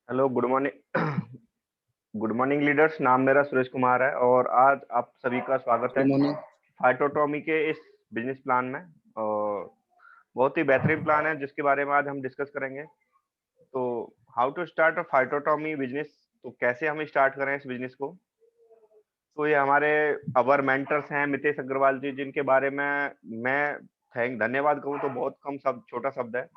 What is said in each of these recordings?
Hello, good morning. Good morning leaders. नाम मेरा सुरेश कुमार है और आज आप सभी का स्वागत है गुड मॉर्निंग। फाइटोटॉमी के इस बिजनेस प्लान में। और बहुत ही बेहतरीन प्लान है जिसके बारे में आज हम डिस्कस करेंगे। तो how to start a phytotomy business, तो कैसे हम स्टार्ट करें इस बिजनेस को। तो ये हमारे अवर मेंटर्स हैं मितेश अग्रवाल जी, जिनके बारे में मैं थैंक धन्यवाद कहूँ तो बहुत कम शब्द, छोटा शब्द है।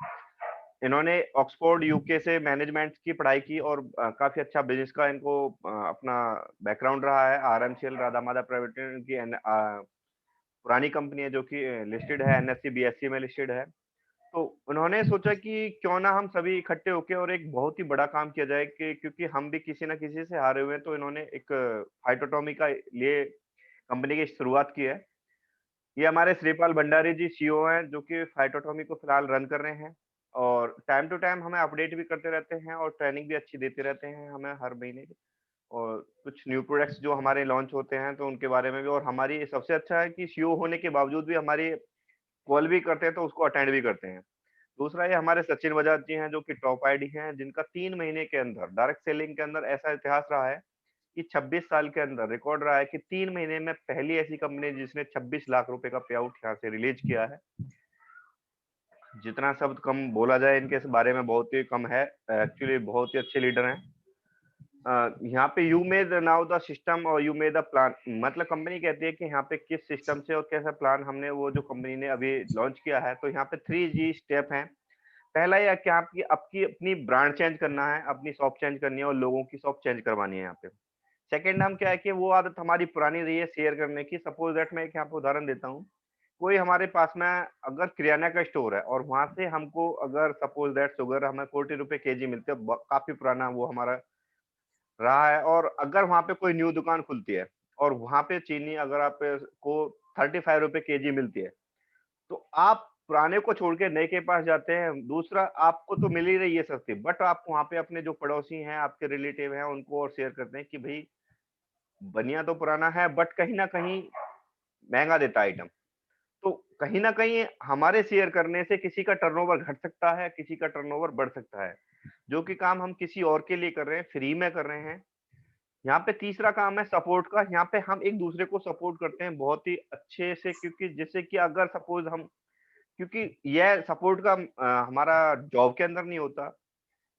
इन्होंने ऑक्सफोर्ड यूके से मैनेजमेंट की पढ़ाई की और काफी अच्छा बिजनेस का इनको अपना बैकग्राउंड रहा है। आरएमसीएल राधा माधव प्राइवेट लिमिटेड की पुरानी कंपनी है जो कि लिस्टेड है, एनएससी बीएससी में लिस्टेड है। तो उन्होंने सोचा कि क्यों ना हम सभी इकट्ठे होके और एक बहुत ही बड़ा काम किया जाए, कि क्योंकि हम भी किसी ना किसी से हारे हुए हैं। तो इन्होंने एक फाइटोटॉमी का लिए कंपनी की शुरुआत की है। ये हमारे श्रीपाल भंडारी जी सीईओ हैं जो कि फाइटोटॉमी को फिलहाल रन कर रहे हैं। और टाइम टू टाइम हमें अपडेट भी करते रहते हैं और ट्रेनिंग भी अच्छी देते रहते हैं हमें हर महीने। और कुछ न्यू प्रोडक्ट्स जो हमारे लॉन्च होते हैं तो उनके बारे में भी। और हमारी सबसे अच्छा है कि सीईओ होने के बावजूद भी हमारी कॉल भी करते हैं तो उसको अटेंड भी करते हैं। दूसरा ये हमारे सचिन बजाज जी हैं जो कि टॉप आईडी हैं, जिनका 3 महीने के अंदर डायरेक्ट सेलिंग के अंदर ऐसा इतिहास रहा है कि 26 साल के अंदर रिकॉर्ड रहा है कि 3 महीने में पहली ऐसी कंपनी जिसने 26 लाख रुपए का पे आउट यहाँ से रिलीज किया है। जितना शब्द कम बोला जाए इनके इस बारे में बहुत ही कम है। एक्चुअली बहुत ही अच्छे लीडर हैं। यहाँ पे you made now the system और यू मेड द प्लान, मतलब कंपनी कहती है कि यहाँ पे किस सिस्टम से और कैसा प्लान हमने वो जो कंपनी ने अभी लॉन्च किया है। तो यहाँ पे 3G स्टेप हैं। पहला यह कि आपकी आपकी अपनी ब्रांड चेंज करना है, अपनी शॉप चेंज करनी है और लोगों की शॉप चेंज करवानी है यहाँ पे। सेकंड हम क्या है कि वो आदत हमारी पुरानी रही है शेयर करने की। सपोज दैट मैं एक यहाँ पे उदाहरण देता हूँ। कोई हमारे पास में अगर किराना का स्टोर है और वहां से हमको अगर सपोज दैट शुगर हमें 40 रुपए केजी मिलते है, काफी पुराना वो हमारा रहा है। और अगर वहां पे कोई न्यू दुकान खुलती है और वहां पे चीनी अगर आप को 35 रुपए केजी मिलती है, तो आप पुराने को छोड़ के नए के पास जाते हैं। दूसरा, आपको तो मिल ही रही है सस्ती, बट आप वहां पे अपने जो पड़ोसी हैं, आपके रिलेटिव हैं, उनको और शेयर करते हैं कि भाई बनिया तो पुराना है बट कहीं ना कहीं महंगा देता है आइटम। तो कहीं ना कहीं हमारे शेयर करने से किसी का टर्नओवर घट सकता है, किसी का टर्नओवर बढ़ सकता है। जो कि काम हम किसी और के लिए कर रहे हैं, फ्री में कर रहे हैं। यहाँ पे तीसरा काम है सपोर्ट का। यहाँ पे हम एक दूसरे को सपोर्ट करते हैं बहुत ही अच्छे से, क्योंकि जैसे कि अगर सपोज हम, क्योंकि यह सपोर्ट का हमारा जॉब के अंदर नहीं होता,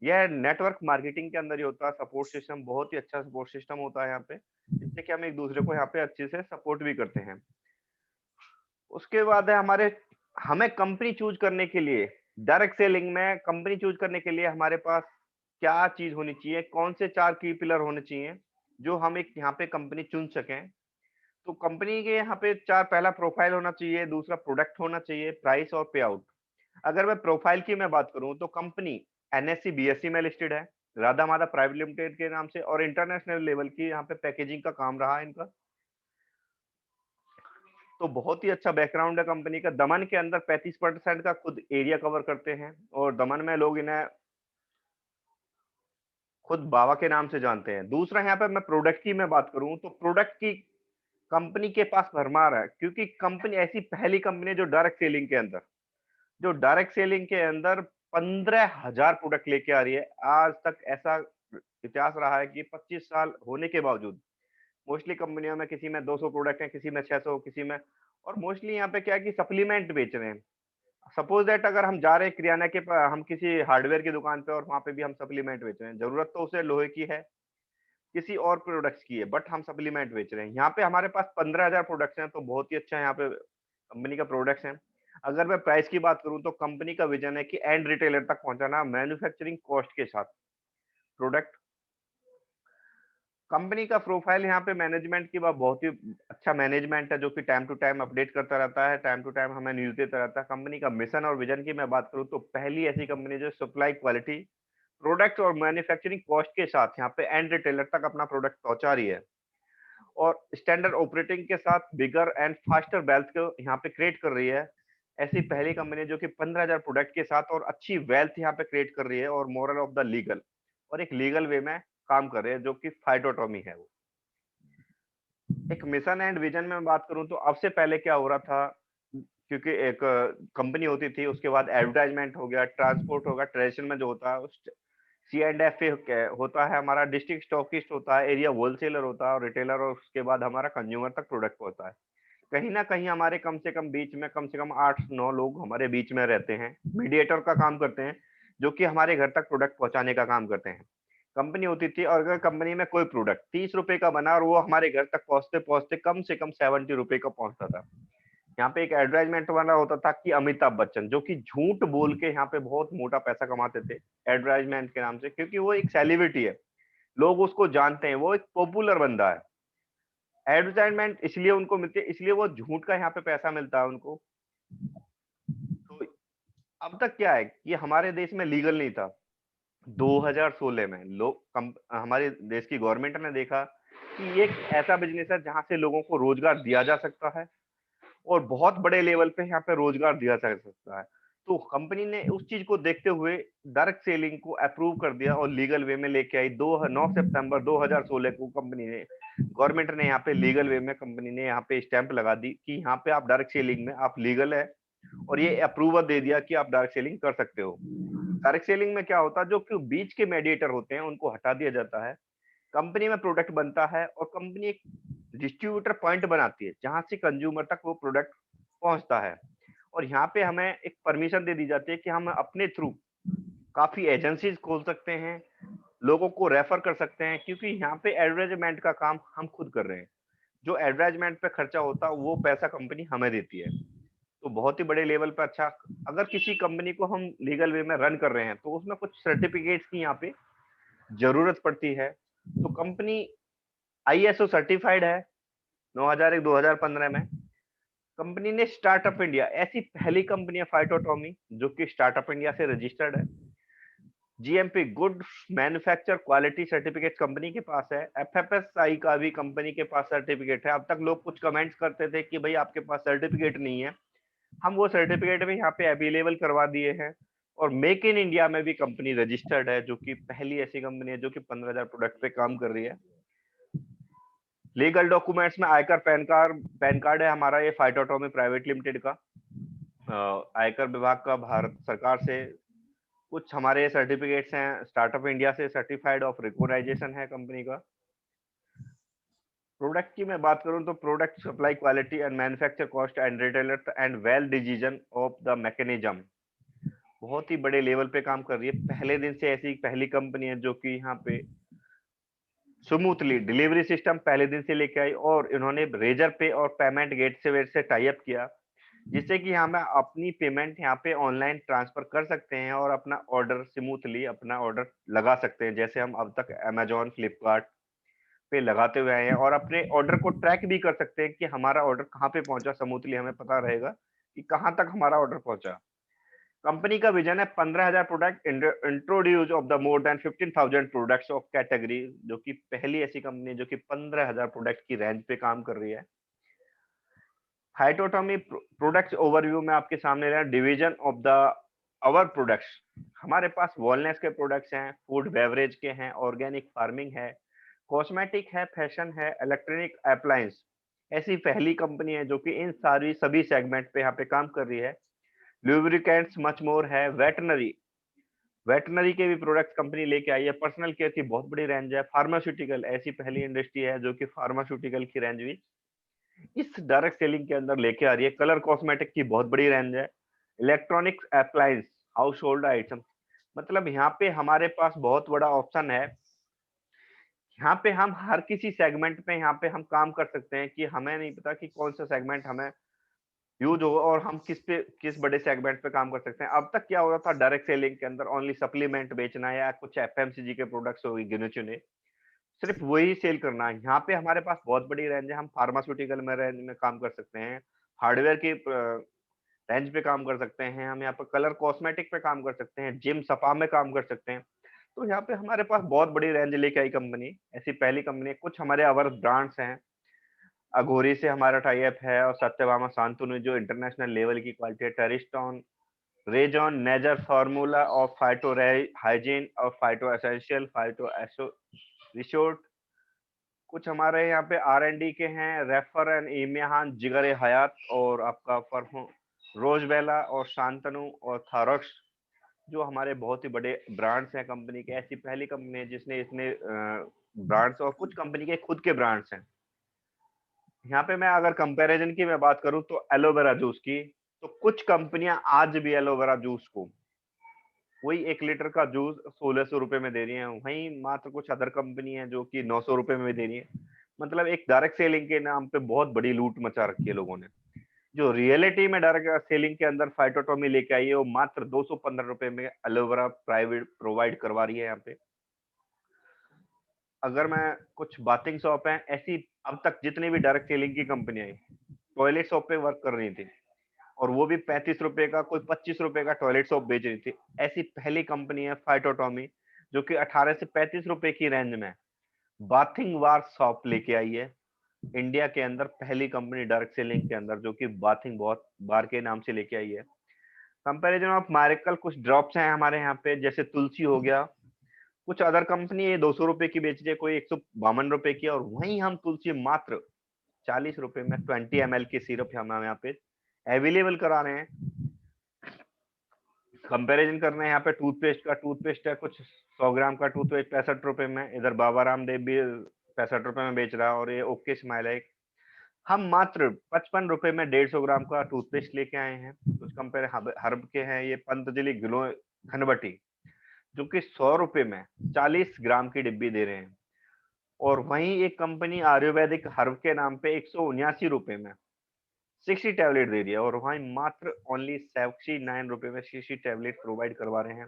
यह नेटवर्क मार्केटिंग के अंदर ही होता है। सपोर्ट सिस्टम बहुत ही अच्छा सपोर्ट सिस्टम होता है यहाँ पे, जिससे कि हम एक दूसरे को यहाँ पे अच्छे से सपोर्ट भी करते हैं। उसके बाद है हमारे, हमें कंपनी चूज करने के लिए, डायरेक्ट सेलिंग में कंपनी चूज करने के लिए हमारे पास क्या चीज होनी चाहिए, कौन से 4 की पिलर होने चाहिए जो हम एक यहाँ पे कंपनी चुन सकें। तो कंपनी के यहाँ पे चार, पहला प्रोफाइल होना चाहिए, दूसरा प्रोडक्ट होना चाहिए, प्राइस और पे आउट। अगर मैं प्रोफाइल की मैं बात करूं तो कंपनी एनएससी बीएससी में लिस्टेड है, राधा माधव प्राइवेट लिमिटेड के नाम से, और इंटरनेशनल लेवल की यहाँ पे पैकेजिंग का काम रहा है इनका। तो बहुत ही अच्छा बैकग्राउंड है कंपनी का। दमन के अंदर 35% का खुद एरिया कवर करते हैं और दमन में लोग इन्हें खुद बाबा के नाम से जानते हैं। दूसरा, यहाँ पे मैं प्रोडक्ट की मैं बात करूं तो प्रोडक्ट की कंपनी के पास भरमार है, क्योंकि कंपनी ऐसी पहली कंपनी है जो डायरेक्ट सेलिंग के अंदर 15,000 प्रोडक्ट लेके आ रही है। आज तक ऐसा इतिहास रहा है कि 25 साल होने के बावजूद मोस्टली कंपनियों में किसी में 200 प्रोडक्ट हैं, किसी में 600, किसी में। और मोस्टली यहाँ पे क्या है कि सप्लीमेंट बेच रहे हैं। सपोज दैट अगर हम जा रहे हैं किराना के हम किसी हार्डवेयर की दुकान पे और वहां पे भी हम सप्लीमेंट बेच रहे हैं, जरूरत तो उसे लोहे की है, किसी और प्रोडक्ट्स की है, बट हम सप्लीमेंट बेच रहे हैं। यहाँ पे हमारे पास 15,000 प्रोडक्ट्स हैं, तो बहुत ही अच्छा है यहाँ पे कंपनी का प्रोडक्ट्स हैं। अगर मैं प्राइस की बात करूं तो कंपनी का विजन है कि एंड रिटेलर तक पहुंचाना मैन्युफैक्चरिंग कॉस्ट के साथ प्रोडक्ट। कंपनी का प्रोफाइल यहाँ पे मैनेजमेंट की बहुत ही अच्छा मैनेजमेंट है जो कि टाइम टू टाइम अपडेट करता रहता है, टाइम टू टाइम हमें न्यूज देता रहता है। कंपनी का मिशन और विजन की मैं बात करूं तो पहली ऐसी कंपनी जो सप्लाई क्वालिटी प्रोडक्ट और मैन्युफैक्चरिंग कॉस्ट के साथ यहाँ पे एंड रिटेलर तक अपना प्रोडक्ट पहुंचा रही है। और स्टैंडर्ड ऑपरेटिंग के साथ बिगर एंड फास्टर वेल्थ को यहाँ पे क्रिएट कर रही है। ऐसी पहली कंपनी जो कि 15,000 प्रोडक्ट के साथ और अच्छी वेल्थ यहाँ पे क्रिएट कर रही है और मोरल ऑफ द लीगल, और एक लीगल वे में काम कर रहे हैं जो कि फाइटोटॉमी है वो। एक मिशन एंड विजन में बात करूं तो अब से पहले क्या हो रहा था, क्योंकि एक कंपनी होती थी, उसके बाद एडवर्टाइजमेंट हो गया, ट्रांसपोर्ट होगा, ट्रेडिशन में जो होता है C&F होता है हमारा, डिस्ट्रिक्ट स्टॉकिस्ट होता है, एरिया होलसेलर होता है और रिटेलर, और उसके बाद हमारा कंज्यूमर तक प्रोडक्ट पहुंचता है। कहीं ना कहीं हमारे कम से कम बीच में कम से कम 8-9 लोग हमारे बीच में रहते हैं, मीडिएटर का काम करते हैं, जो कि हमारे घर तक प्रोडक्ट पहुंचाने का काम करते हैं। कंपनी होती थी, और अगर कंपनी में कोई प्रोडक्ट 30 रुपए का बना और वो हमारे घर तक पहुंचते पहुंचते कम से कम 70 रुपए का पहुंचता था। यहाँ पे एक एडवर्टाइजमेंट वाला होता था कि अमिताभ बच्चन, जो कि झूठ बोल के यहाँ पे बहुत मोटा पैसा कमाते थे एडवर्टाइजमेंट के नाम से, क्योंकि वो एक सेलिब्रिटी है, लोग उसको जानते हैं, वो एक पॉपुलर बंदा है। एडवर्टाइजमेंट इसलिए उनको मिलती है, इसलिए वो झूठ का यहाँ पे पैसा मिलता है उनको। तो अब तक क्या है कि हमारे देश में लीगल नहीं था। 2016 में हमारे देश की गवर्नमेंट ने देखा कि ये एक ऐसा बिजनेस है जहां से लोगों को रोजगार दिया जा सकता है, और बहुत बड़े लेवल पे यहाँ पे रोजगार दिया जा सकता है। तो कंपनी ने उस चीज को देखते हुए डायरेक्ट सेलिंग को अप्रूव कर दिया और लीगल वे में लेके आई। 9 सितंबर 2016 को कंपनी ने, गवर्नमेंट ने यहाँ पे लीगल वे में कंपनी ने यहाँ पे स्टैंप लगा दी कि यहाँ पे आप डायरेक्ट सेलिंग में आप लीगल है, और ये अप्रूवल दे दिया कि आप डायरेक्ट सेलिंग कर सकते हो। डायरेक्ट सेलिंग में क्या होता है, जो कि बीच के मेडिएटर होते हैं उनको हटा दिया जाता है, कंपनी में प्रोडक्ट बनता है, और कंपनी एक डिस्ट्रीब्यूटर पॉइंट बनाती है जहां से कंज्यूमर तक वो प्रोडक्ट पहुंचता है। और यहाँ पे हमें एक परमिशन दे दी जाती है कि हम अपने थ्रू काफी एजेंसीज खोल सकते हैं, लोगों को रेफर कर सकते हैं, क्योंकि यहाँ पे एडवर्टाइजमेंट का काम हम खुद कर रहे हैं। जो एडवर्टाइजमेंट पे खर्चा होता है वो पैसा कंपनी हमें देती है। तो बहुत ही बड़े लेवल पे अच्छा, अगर किसी कंपनी को हम लीगल वे में रन कर रहे हैं तो उसमें कुछ सर्टिफिकेट्स की यहाँ पे जरूरत पड़ती है। तो कंपनी ISO सर्टिफाइड है 2001-2015 में। कंपनी ने स्टार्टअप इंडिया, ऐसी पहली कंपनी है फाइटोटॉमी जो कि स्टार्टअप इंडिया से रजिस्टर्ड है। GMP good manufacture quality certificate company के पास है। FFSI का भी कंपनी के पास सर्टिफिकेट है। अब तक लोग कुछ कमेंट्स करते थे कि भाई आपके पास सर्टिफिकेट नहीं है, हम वो सर्टिफिकेट भी यहाँ पे अवेलेबल करवा दिए हैं। और मेक इन इंडिया में भी कंपनी रजिस्टर्ड है, जो कि पहली ऐसी कंपनी है जो कि 15,000 प्रोडक्ट पे काम कर रही है। लीगल डॉक्यूमेंट्स में आयकर, पैन कार्ड है हमारा, ये फाइटोटॉमी प्राइवेट लिमिटेड का, आयकर विभाग का भारत सरकार से। कुछ हमारे सर्टिफिकेट्स हैं स्टार्टअप इंडिया से, सर्टिफाइड ऑफ रिकॉग्नाइजेशन है कंपनी का। प्रोडक्ट की मैं बात करूं तो product supply quality and manufacture cost and retailer and well decision of the mechanism, बहुत ही बड़े लेवल पे काम कर रही है। पहले दिन से ऐसी पहली कंपनी है जो कि यहाँ पे स्मूथली डिलीवरी सिस्टम पहले दिन से लेके आई, और इन्होंने रेजर पे और पेमेंट गेटवे से टाई अप किया, जिससे कि हम अपनी पेमेंट यहाँ पे ऑनलाइन ट्रांसफर कर सकते हैं और अपना ऑर्डर स्मूथली अपना ऑर्डर लगा सकते हैं, जैसे हम अब तक अमेजोन, फ्लिपकार्ट पे लगाते हुए आए हैं। और अपने ऑर्डर को ट्रैक भी कर सकते हैं कि हमारा ऑर्डर कहाँ पे पहुंचा, स्मूथली हमें पता रहेगा कि कहाँ तक हमारा ऑर्डर पहुंचा। कंपनी का विजन है 15,000 product introduce of the more than 15,000 products of category, जो कि पहली ऐसी कंपनी जो कि 15,000 प्रोडक्ट की रेंज पे काम कर रही है। हाइटोटॉमी प्रोडक्ट्स ओवरव्यू में आपके सामने रहा division of the our products. हमारे पास वॉलनेस के प्रोडक्ट्स हैं, फूड बेवरेज के हैं, ऑर्गेनिक फार्मिंग है, कॉस्मेटिक है, फैशन है, इलेक्ट्रॉनिक अप्लायंस। ऐसी पहली कंपनी है जो कि इन सारी सभी सेगमेंट पे यहाँ पे काम कर रही है। लुब्रिकेंट्स मच मोर है, वेटनरी, वेटनरी के भी प्रोडक्ट्स कंपनी लेके आई है। पर्सनल केयर की बहुत बड़ी रेंज है। फार्मास्यूटिकल, ऐसी पहली इंडस्ट्री है जो कि फार्मास्यूटिकल की रेंज भी इस डायरेक्ट सेलिंग के अंदर लेके आ रही है। कलर कॉस्मेटिक की बहुत बड़ी रेंज है। Electronics appliance, house hold item, मतलब यहाँ पे हमारे पास बहुत बड़ा ऑप्शन है। यहाँ पे हम हर किसी सेगमेंट पे यहाँ पे हम काम कर सकते हैं कि हमें नहीं पता कि कौन सा सेगमेंट हमें यूज होगा और हम किस बड़े सेगमेंट पे काम कर सकते हैं। अब तक क्या हो रहा था डायरेक्ट सेलिंग के अंदर, ओनली सप्लीमेंट बेचना या कुछ FMCG के प्रोडक्ट्स हो गए गिने चुने, सिर्फ वही सेल करना है। यहाँ पे हमारे पास बहुत बड़ी रेंज है, हम फार्मास्यूटिकल में रेंज में काम कर सकते हैं, हार्डवेयर की रेंज पे काम कर सकते हैं, हम यहाँ पे कलर कॉस्मेटिक पे काम कर सकते हैं, जिम सपा में काम कर सकते हैं। तो यहाँ पे हमारे पास बहुत बड़ी रेंज लेके आई कंपनी, ऐसी पहली कंपनी। कुछ हमारे अवर ब्रांड्स हैं, अघोरी से हमारा टाई अप है, और सत्यभामा शांतनु जो इंटरनेशनल लेवल की क्वालिटी है, टेरिस्टोन, रेजॉन, नेजर फार्मूला और फाइटो हाइजीन और फाइटो एसेंशियल, फाइटो एसो रिसोर्ट। कुछ हमारे यहाँ पे R&D के हैं, रेफर एंड इमिहान, जिगर हयात और आपका फरहो रोजबेला और शांतनु और थारक्स। जो हमारे बहुत ही बड़े ब्रांड्स हैं कंपनी के, ऐसी पहली कंपनी है जिसने इतने ब्रांड्स, और कुछ कंपनी के खुद के ब्रांड्स हैं। यहाँ पे मैं अगर कंपैरिजन की मैं बात करूँ तो एलोवेरा जूस की, तो कुछ कंपनियां आज भी एलोवेरा जूस को वही 1 लीटर का जूस 1600 रुपए में दे रही हैं। वहीं मात्र कुछ अदर कंपनी है जो कि 900 रुपए में दे रही है। मतलब एक डायरेक्ट सेलिंग के नाम पे बहुत बड़ी लूट मचा रखी है लोगों ने। जो रियलिटी में डायरेक्ट सेलिंग के अंदर फाइटोटॉमी लेके आई है, वो मात्र 215 रुपए में एलोवेरा प्राइवेट प्रोवाइड करवा रही है यहाँ पे। अगर मैं कुछ बाथिंग शॉप है ऐसी, अब तक जितनी भी डायरेक्ट सेलिंग की कंपनी आई, टॉयलेट शॉप पे वर्क कर रही थी, और वो भी 35 रुपए का, कोई 25 रुपए का टॉयलेट शॉप बेच रही थी। ऐसी पहली कंपनी है फाइटोटॉमी, जो कि 18 से 35 रुपए की रेंज में बाथिंग वार शॉप लेके आई है। इंडिया के अंदर पहली कंपनी डायरेक्ट सेलिंग के अंदर जो कि बाथिंग बहुत बार के नाम से लेके आई है। कंपैरिजन ऑफ माइरेकल कुछ ड्रॉप्स हैं हमारे यहाँ पे, जैसे तुलसी हो गया। कुछ अदर कंपनी ये 200 रुपए की बेच रही है, कोई 152 रुपए की, और वहीं हम तुलसी मात्र 40 रुपए में 20 ml की सिरप हम यहाँ पे अवेलेबल करा रहे हैं। कंपैरिजन कर रहे हैं यहाँ पे टूथपेस्ट का, टूथपेस्ट है कुछ 100 ग्राम का टूथपेस्ट 65 रुपए में, इधर बाबा रामदेव भी 65 रुपए में बेच रहा है, और ये ओके स्माइल है। हम मात्र 55 रुपए में 150 ग्राम का टूथपेस्ट लेके आए हैं। कुछ कंपेयर हर्ब के हैं, ये पंतजलि ग्लो घनबटी, जो कि 100 रुपए में 40 ग्राम की डिब्बी दे रहे हैं। और वहीं एक कंपनी आयुर्वेदिक हर्ब के नाम पे 179 रुपए में 60 टैबलेट दे रही है, और वहीं मात्र ओनली 79 रुपए में 60 टैबलेट प्रोवाइड करवा रहे हैं।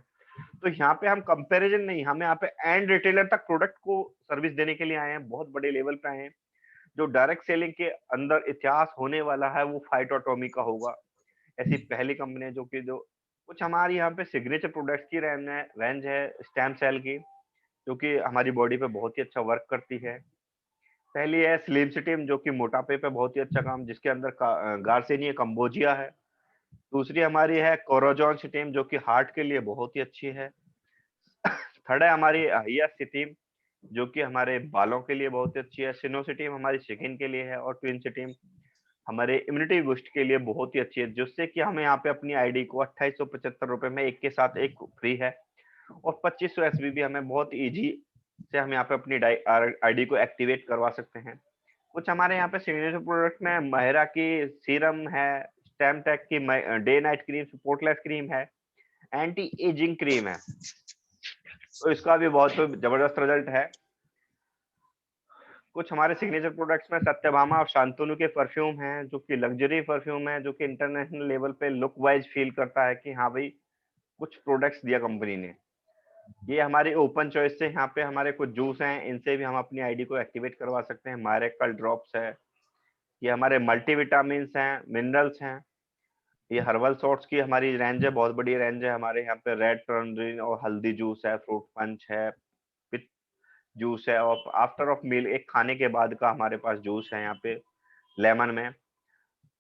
तो यहाँ पे हम कंपैरिजन नहीं, हम यहाँ पे एंड रिटेलर तक प्रोडक्ट को सर्विस देने के लिए आए हैं, बहुत बड़े लेवल पे आए हैं। जो डायरेक्ट सेलिंग के अंदर इतिहास होने वाला है वो फाइटोटॉमी का होगा। ऐसी पहली कंपनी है जो कि जो कुछ हमारी यहाँ पे सिग्नेचर प्रोडक्ट्स की रेंज है स्टेम सेल की, जो कि हमारी बॉडी पे बहुत ही अच्छा वर्क करती है। पहली है स्लिम सिटीम, जो कि मोटापे पे बहुत ही अच्छा काम, जिसके अंदर गार्सिनिया कंबोजिया है। दूसरी हमारी है कोरोजॉन सिटीम, जो कि हार्ट के लिए बहुत ही अच्छी है। थर्ड है हमारी हिया सिटीम, जो कि हमारे बालों के लिए बहुत ही अच्छी है। सिनोसिटीम हमारी स्किन के लिए है, और ट्विन सिटीम हमारे इम्यूनिटी बूस्ट के लिए बहुत ही अच्छी है, जिससे कि हमें यहाँ पे अपनी आईडी को 2875 रुपए में एक के साथ एक फ्री है, और 2500 एसबीबी हमें बहुत इजी से हम यहाँ पे अपनी आईडी को एक्टिवेट करवा सकते हैं। कुछ हमारे यहाँ पे सिग्नेचर प्रोडक्ट में महिरा की सीरम है, स्टेम टेक की day night cream, spotless cream है, एंटी एजिंग क्रीम है, तो इसका भी बहुत जबरदस्त रिजल्ट है। कुछ हमारे सिग्नेचर प्रोडक्ट्स में सत्यभामा और शांतनु के परफ्यूम हैं, जो कि लग्जरी परफ्यूम है, जो कि इंटरनेशनल लेवल पे लुक वाइज फील करता है कि हाँ भाई कुछ प्रोडक्ट्स दिया कंपनी ने। ये हमारी ओपन चॉइस से यहाँ पे हमारे कुछ जूस हैं, इनसे भी हम अपनी आईडी को एक्टिवेट करवा सकते हैं। मायरेकल ड्रॉप्स है, ये हमारे मल्टीविटामिन हैं, मिनरल्स हैं। ये हर्बल सॉर्ट्स की हमारी रेंज है, बहुत बड़ी रेंज है हमारे यहाँ पे। रेड टर्मरिन और हल्दी जूस है, फ्रूट पंच है, जूस है, और आफ्टर ऑफ मील एक खाने के बाद का हमारे पास जूस है यहाँ पे लेमन में।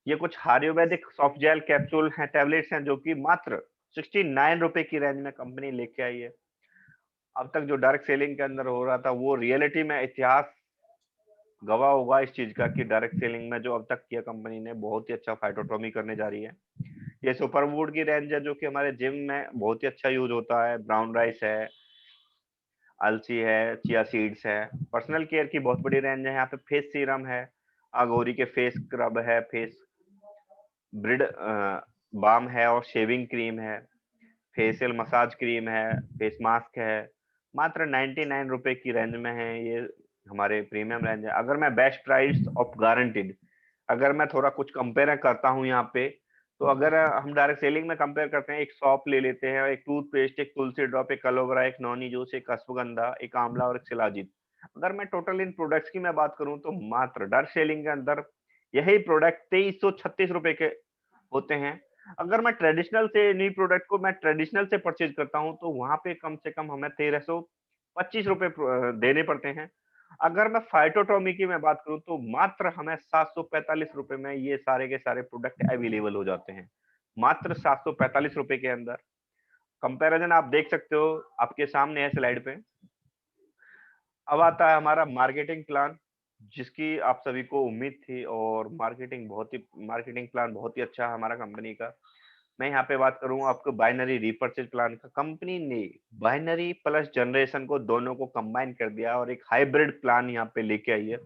ये कुछ आयुर्वेदिक सॉफ्ट जेल कैप्सूल हैं, टैबलेट्स हैं, जो कि मात्र 69 रुपए की रेंज में कंपनी लेके आई है। अब तक जो डायरेक्ट सेलिंग के अंदर हो रहा था, वो रियलिटी में इतिहास गवाह होगा इस चीज का कि डायरेक्ट सेलिंग में जो अब तक किया कंपनी ने, बहुत ही अच्छा फाइटोटॉमी करने जा रही है। ये सुपरवुड की रेंज है, जो कि हमारे जिम में बहुत ही अच्छा यूज होता है। ब्राउन राइस है, अलसी है, चिया सीड्स है। पर्सनल केयर की बहुत बड़ी रेंज है यहाँ पे। फेस सीरम है, अगोरी के फेस स्क्रब है, फेस ब्रिड बाम है, और शेविंग क्रीम है, फेशियल मसाज क्रीम है, फेस मास्क है। मात्र 99 रुपए की रेंज में है ये, हमारे प्रीमियम रेंज है। अगर मैं बेस्ट प्राइस ऑफ गारंटीड, अगर मैं थोड़ा कुछ कंपेयर करता हूँ यहाँ पे, तो अगर हम डायरेक्ट सेलिंग में कंपेयर करते हैं, एक सॉप ले लेते हैं, एक टूथपेस्ट, एक तुलसी ड्रॉप, एक एलोवेरा, एक नॉनी जूस, एक अश्वगंधा, एक आंवला, और एक शिलाजीत। अगर मैं टोटल इन प्रोडक्ट्स की मैं बात करूं, तो मात्र डायरेक्ट सेलिंग के अंदर यही प्रोडक्ट 2336 रुपए के होते हैं। अगर मैं ट्रेडिशनल से इन्हीं प्रोडक्ट को मैं ट्रेडिशनल से परचेज करता हूं, तो वहां पे कम से कम हमें 1325 रुपए देने पड़ते हैं। अगर मैं फाइटोटॉमी की मैं बात करूं, तो मात्र हमें 745 रुपए में ये सारे के सारे प्रोडक्ट अवेलेबल हो जाते हैं, मात्र 745 रुपए के अंदर। कंपैरिजन आप देख सकते हो, आपके सामने है स्लाइड पे। अब आता है हमारा मार्केटिंग प्लान, जिसकी आप सभी को उम्मीद थी, और मार्केटिंग प्लान बहुत ही अच्छा है हमारा कंपनी का। मैं यहाँ पे बात करूँ आपको बाइनरी रीपर्चेज प्लान का। कंपनी ने बाइनरी प्लस जनरेशन को दोनों को कंबाइन कर दिया और एक हाइब्रिड प्लान यहाँ पे लेके आई है,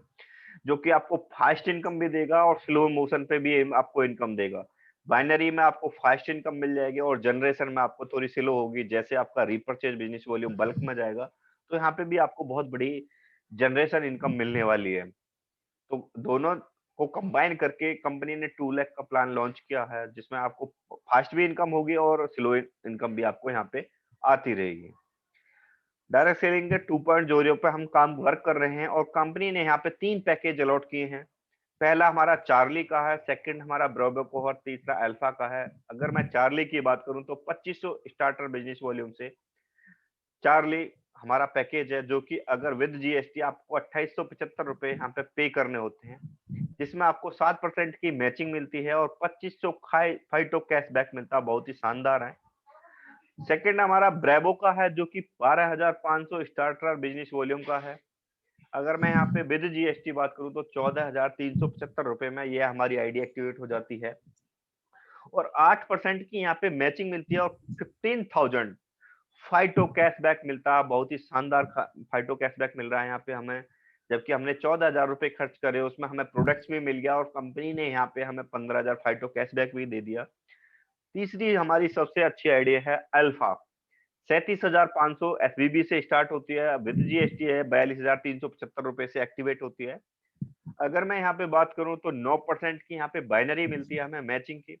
जो कि आपको फास्ट इनकम भी देगा और स्लो मोशन पे भी आपको इनकम देगा। बाइनरी में आपको फास्ट इनकम मिल जाएगी और जनरेशन में आपको थोड़ी स्लो होगी। जैसे आपका रिपर्चेज बिजनेस वॉल्यूम बल्क में जाएगा, तो यहाँ पे भी आपको बहुत बड़ी जनरेशन इनकम मिलने वाली है। तो दोनों को कंबाइन करके कंपनी ने 2 लाख का प्लान लॉन्च किया है, जिसमें आपको फास्ट भी इनकम होगी और स्लो इनकम भी आपको यहाँ पे आती रहेगी। डायरेक्ट सेलिंग के 2.0 पे हम काम वर्क कर रहे हैं और कंपनी ने यहाँ पे 3 पैकेज अलॉट किए हैं। पहला हमारा चार्ली का है, सेकंड हमारा ब्रावो का और तीसरा अल्फा का है। अगर मैं चार्ली की बात करूं तो 2500 स्टार्टर बिजनेस वॉल्यूम से चार्ली हमारा पैकेज है, जो कि अगर विद जीएसटी आपको 2875 रुपए यहाँ पे पे करने होते हैं, जिसमें आपको 7% की मैचिंग मिलती है और 2500 फाइटो कैशबैक मिलता है। बहुत ही शानदार है। सेकंड हमारा ब्रेवो का है, जो कि 12,500 स्टार्टर बिजनेस वॉल्यूम का है। अगर मैं यहाँ पे विद जीएसटी बात करूं तो 14,375 रुपए में ये हमारी आईडी एक्टिवेट हो जाती है और 8% की यहाँ पे मैचिंग मिलती है और 15,000 फाइटो कैशबैक मिलता है। बहुत ही शानदार फाइटो कैशबैक मिल रहा है यहाँ पे हमें, जबकि हमने 14,000 रुपए खर्च करे, उसमें हमें प्रोडक्ट्स भी मिल गया और कंपनी ने यहाँ पे हमें 15,000 फाइटो कैशबैक भी दे दिया। तीसरी हमारी सबसे अच्छी आइडिया है अल्फा। 37,500 एसबीबी से स्टार्ट होती है, विद जीएसटी है 42,375 रुपए से एक्टिवेट होती है। अगर मैं यहाँ पे बात करूं तो 9% की यहाँ पे बाइनरी मिलती है हमें मैचिंग की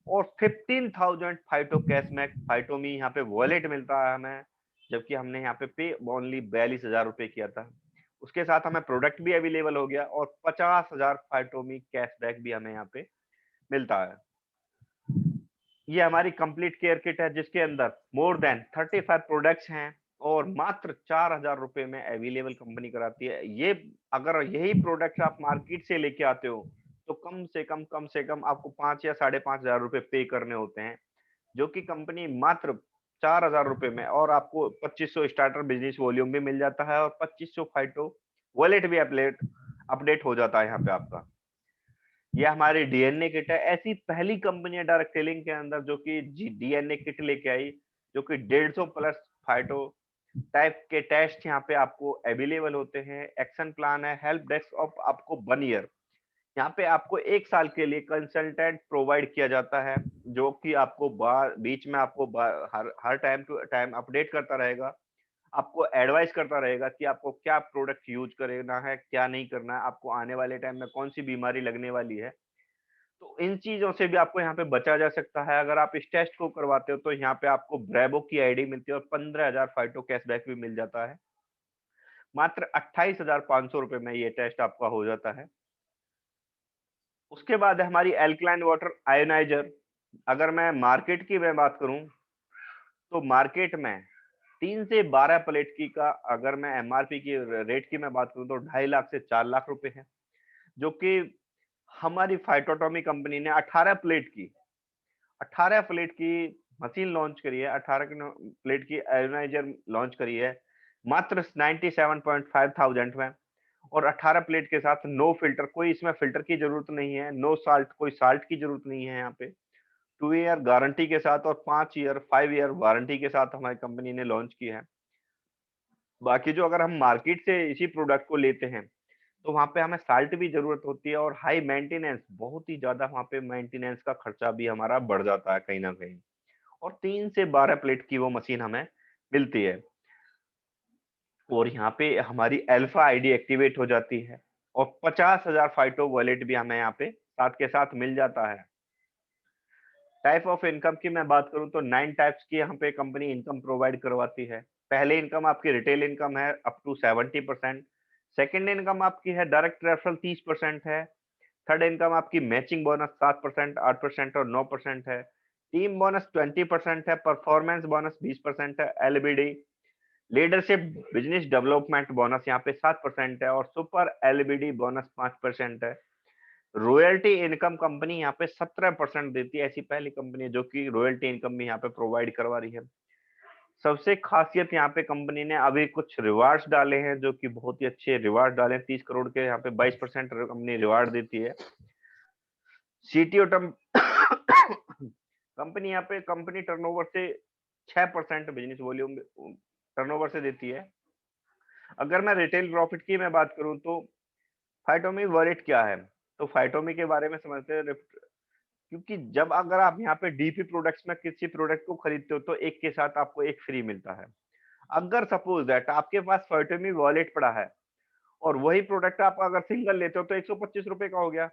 और 15,000 फाइटो कैशबैक फाइटो में यहाँ पे वॉलेट मिलता है हमें, जबकि हमने यहाँ पे ओनली 42,000 रुपए किया था। उसके साथ हमें प्रोडक्ट भी अवेलेबल हो गया और 50,000 फाइटो में कैशबैक भी हमें यहाँ पे मिलता है। ये हमारी कंप्लीट केयर किट है, जिसके अंदर मोर देन 35 प्रोडक्ट्स हैं और मात्र 4,000 रुपए में अवेलेबल कंपनी कराती है। ये अगर यही प्रोडक्ट्स आप मार्केट से लेके आते हो तो कम से कम आपको 5 या 5,500 रुपए पे करने होते हैं, जो कि कंपनी मात्र 4,000 रुपए में और आपको 2500 स्टार्टर बिजनेस वॉल्यूम भी मिल जाता है और 2500 फाइटो वॉलेट भी अपडेट हो जाता है यहाँ पे आपका। ये हमारी डीएनए किट है। ऐसी पहली कंपनी है डायरेक्ट सेलिंग के अंदर जो कि डीएनए किट लेके आई, जो कि 150 प्लस फाइटो टाइप के टेस्ट यहाँ पे आपको अवेलेबल होते हैं। एक्शन प्लान है, हेल्प डेस्क ऑफ आपको 1 ईयर, यहाँ पे आपको 1 साल के लिए कंसल्टेंट प्रोवाइड किया जाता है, जो कि आपको बीच में आपको हर टाइम टू टाइम अपडेट करता रहेगा, आपको एडवाइस करता रहेगा कि आपको क्या प्रोडक्ट यूज करना है, क्या नहीं करना है, आपको आने वाले टाइम में कौन सी बीमारी लगने वाली है। तो इन चीजों से भी आपको यहाँ पे बचा जा सकता है। अगर आप इस टेस्ट को करवाते हो तो यहाँ पे आपको ब्रेवो की आईडी मिलती है और 15,000 फाइटो कैशबैक भी मिल जाता है। मात्र 28,500 रुपए में ये टेस्ट आपका हो जाता है। उसके बाद है हमारी एल्कलाइन वाटर आयोनाइजर। अगर मैं मार्केट की मैं बात करूं तो मार्केट में 3 से 12 प्लेट की का अगर मैं एमआरपी की रेट की मैं बात करूं तो 2.5 लाख से 4 लाख रुपए है, जो कि हमारी फाइटोटॉमी कंपनी ने 18 प्लेट की मशीन लॉन्च करी है, 18 प्लेट की आयोनाइजर लॉन्च करी है मात्र 97.5 थाउजेंड में और 18 प्लेट के साथ नो फिल्टर, कोई इसमें फिल्टर की जरूरत नहीं है, नो साल्ट, कोई साल्ट की जरूरत नहीं है। यहाँ पे 2 ईयर गारंटी के साथ और 5 ईयर वारंटी के साथ हमारी कंपनी ने लॉन्च की है। बाकी जो अगर हम मार्केट से इसी प्रोडक्ट को लेते हैं तो वहां पे हमें साल्ट भी जरूरत होती है और हाई मेंटेनेंस, बहुत ही ज्यादा वहां पे मेंटेनेंस का खर्चा भी हमारा बढ़ जाता है कहीं ना कहीं। और 3 से 12 प्लेट की वो मशीन हमें मिलती है और यहाँ पे हमारी अल्फा आईडी एक्टिवेट हो जाती है और 50,000 फाइटो वॉलेट भी हमें यहाँ पे साथ के साथ मिल जाता है। टाइप ऑफ इनकम की मैं बात करूं तो 9 टाइप्स की यहाँ पे कंपनी इनकम प्रोवाइड करवाती है। पहले इनकम आपकी रिटेल इनकम है अप टू 70%। सेकेंड इनकम आपकी है डायरेक्ट रेफरल 30% है। थर्ड इनकम आपकी मैचिंग बोनस 7%, 8% और 9% है। टीम बोनस 20% है। परफॉर्मेंस बोनस 20% है। LBD leadership business development bonus यहाँ पे 7% है और सुपर एलबीडी बोनस 5% है। रॉयल्टी इनकम कंपनी यहाँ पे 17% देती है। ऐसी पहली कंपनी है जो कि रॉयल्टी इनकम भी यहाँ पे प्रोवाइड करवा रही है। सबसे खासियत यहाँ पे कंपनी ने अभी कुछ रिवार्ड्स डाले हैं, जो कि बहुत ही अच्छे रिवार्ड डाले हैं। 30 करोड़ के यहाँ पे 22% कंपनी रिवार्ड देती है। सीटीओ टर्म कंपनी यहाँ पे कंपनी टर्नओवर से 6% बिजनेस वॉल्यूम टर्नओवर से देती है। अगर मैं रिटेल प्रॉफिट की मैं बात करूं तो फाइटोमी वॉलेट क्या है? तो फाइटोमी के बारे में समझते हैं। क्योंकि जब अगर आप यहाँ पे डीपी प्रोडक्ट्स में किसी प्रोडक्ट को खरीदते हो तो एक के साथ आपको एक फ्री मिलता है। अगर सपोज दैट आपके पास फाइटोमी वॉलेट पड़ा है और वही प्रोडक्ट आप अगर सिंगल लेते हो तो 125 रुपए का हो गया,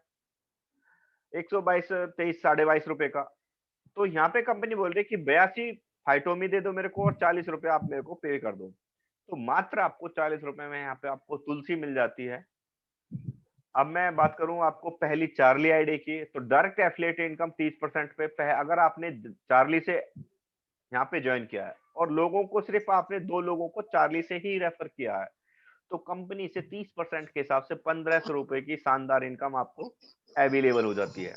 122 23 साढ़े 22 रुपए का। तो यहाँ पे कंपनी बोल रही है कि 82 फाइटोमी दे दो मेरे को और 40 रुपए आप मेरे को पे कर दो। तो मात्र आपको 40 रुपए में यहाँ पे आपको तुलसी मिल जाती है। अब मैं बात करूं आपको पहली चार्ली आईडी की, तो डायरेक्ट एफिलिएट इनकम 30% पे अगर आपने चार्ली से यहाँ पे ज्वाइन किया है और लोगों को सिर्फ आपने 2 लोगों को चार्ली से ही रेफर किया है, तो कंपनी से 30% के हिसाब से 1500 रुपए की शानदार इनकम आपको अवेलेबल हो जाती है।